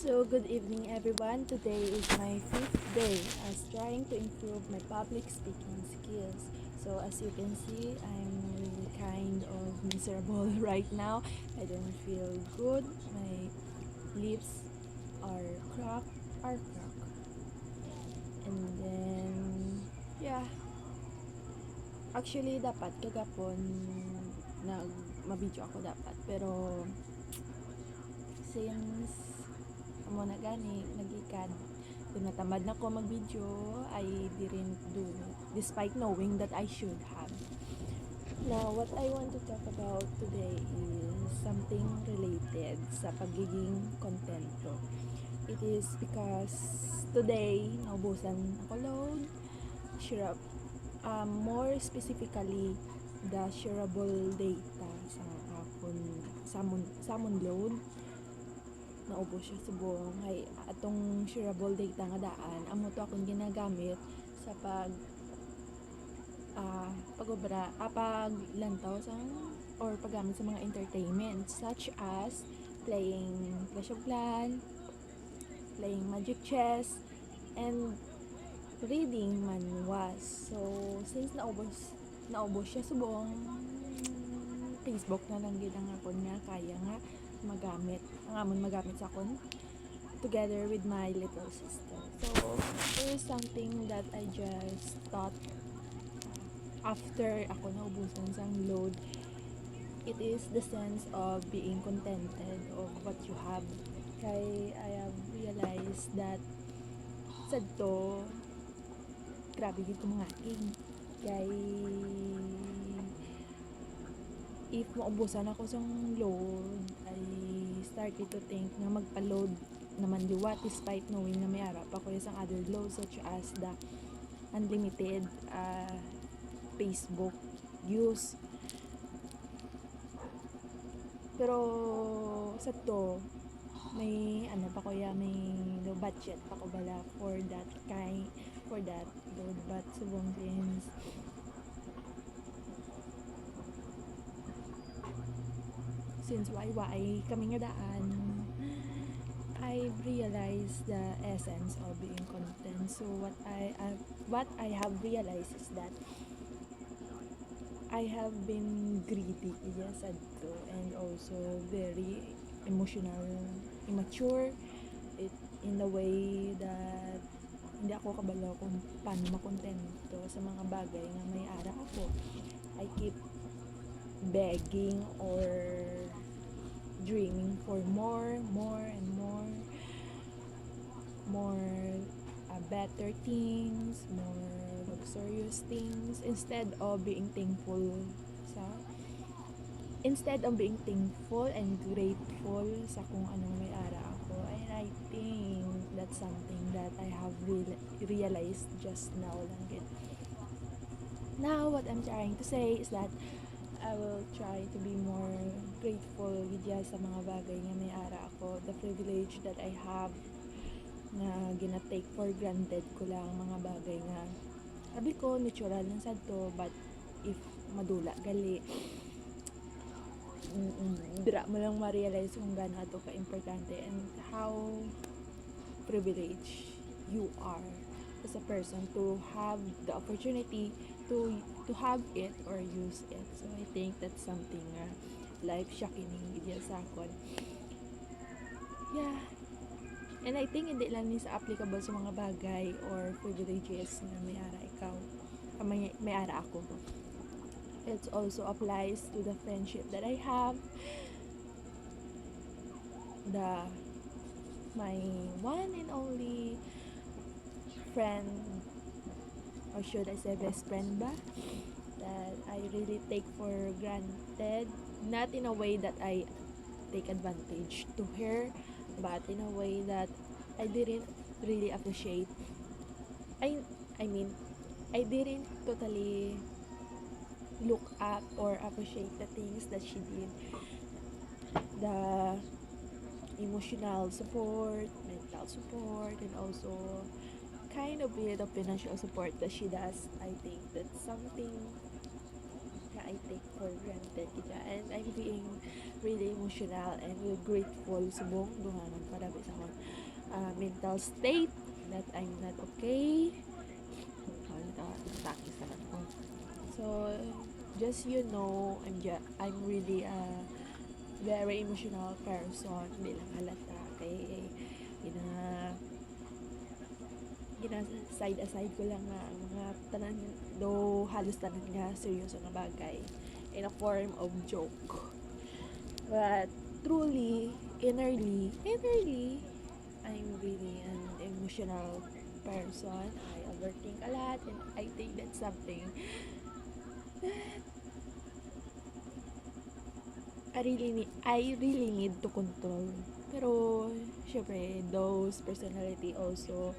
So, good evening everyone. Today is my fifth day as trying to improve my public speaking skills. So, as you can see, I'm really kind of miserable right now. I don't feel good. My lips are cracked, And then, yeah. Actually, dapat kagapon mabidyo ako dapat. Pero, since amo na gani nagikan natamad na ko mag-video, I didn't do it despite knowing that I should have. Now, what I want to talk about today is something related sa pagiging kontento. It is because today naubusan ako load, more specifically the shareable data sa akon samon load naubos siya subong hay atong shareable data nga daan amo to akong ginagamit sa paglantaw sa or paggamit sa mga entertainment such as playing Clash of Clans, playing Magic Chess, and reading manhwas. So since naubos siya subong Facebook na lang gid ang akon nga kaya nga magamit sa akon together with my little sister. So there is something that I just thought after ako naubusan sang load. It is the sense of being contented of what you have. Kay I have realized that sadto grabe gid mga aking kay if maubusan ako sa load, I started to think na magpa-load naman liwat despite knowing na may arap ako isang other load such as the unlimited Facebook use. Pero sa to, may may no budget pa ko bala for that load, but subong since why kami nga daan, I realized the essence of being content. So what I have realized is that I have been greedy, yes, and also very immature in the way that hindi ako kabalo kung paano makontento sa mga bagay na may ara ako. I keep begging or dreaming for more and more better things, more luxurious things instead of being thankful and grateful sa kung anong may ara ako. And I think that's something that I have realized just now lang. Now what I'm trying to say is that I will try to be more grateful gidya sa mga bagay nga may ara ako, the privilege that I have na gina-take for granted ko lang mga bagay nga sabi ko natural lang sad to, but if madula gali dira mo lang ma-realize kung gaano ato ka importante and how privileged you are as a person to have the opportunity to have it or use it. So I think that's something life shocking gid sa akon. Yeah. And I think hindi lang ni sa applicable sa mga bagay or privileges na may ara ikaw, may ara ako. It also applies to the friendship that I have, my one and only friend, or should I say best friend ba, that I really take for granted, not in a way that I take advantage to her, but in a way that I didn't really appreciate. I mean, I didn't totally look up or appreciate the things that she did. The emotional support, mental support, and also kind of bit of financial support that she does. I think that's something I take for granted kita. And I'm being really emotional and really grateful subong dungangan para sa akong mental state that I'm not okay. Takis naman ko. So, just I'm really a very emotional person. Hindi lang halata kay gina side aside ko lang nga ang mga tanan do halos tanan nga seryoso nga bagay in a form of joke. But truly, innerly, I'm really an emotional person. I overthink a lot and I think that's something that I really need to control. Pero, syempre, those personality also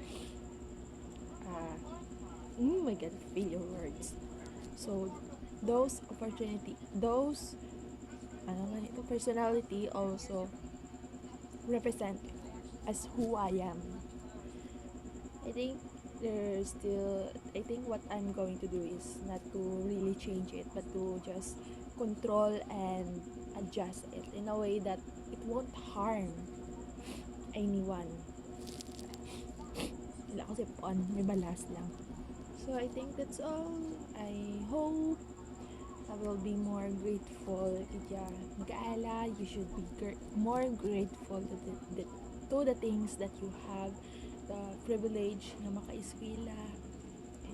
oh my god, feel your words. So, those personality also represent as who I am. I think what I'm going to do is not to really change it, but to just control and adjust it in a way that it won't harm anyone. Wala ko sipon, may balas lang. So I think that's all. I hope I will be more grateful. Kaya mag-aala, you should be more grateful to the things that you have. The privilege na maka-eskwela.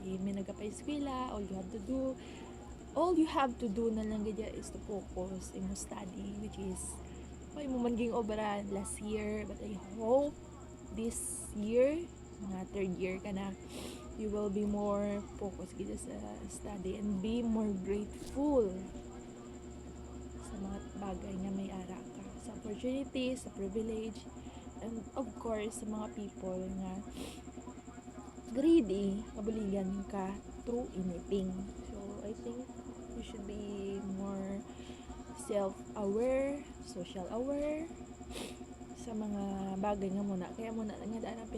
May nagapa-eskwela, all you have to do na lang gadya is to focus in your study, which is may mo man ging obra last year, but I hope this year, mga third year ka na, you will be more focused gid sa study and be more grateful sa mga bagay nga may ara ka, sa opportunities, sa privilege, and of course sa mga people nga greedy, mabuligan ka through anything. So I think you should be more self-aware, social aware sa mga bagay nga muna. Kaya muna nga daan ang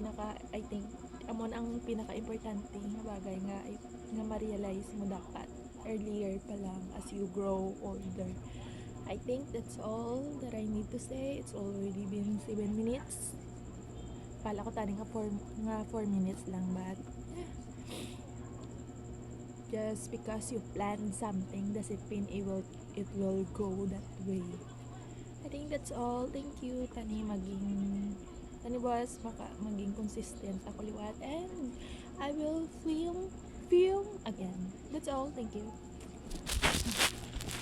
I think amon ang pinaka-importante nga bagay nga ma-realize mo dapat earlier pa lang as you grow older. I think that's all that I need to say. It's already been 7 minutes. Pala ko tani nga 4 minutes lang, but just because you plan something doesn't mean it will go that way. I think that's all. Thank you. Tani was maging consistent ako liwat, and I will film again. That's all. Thank you.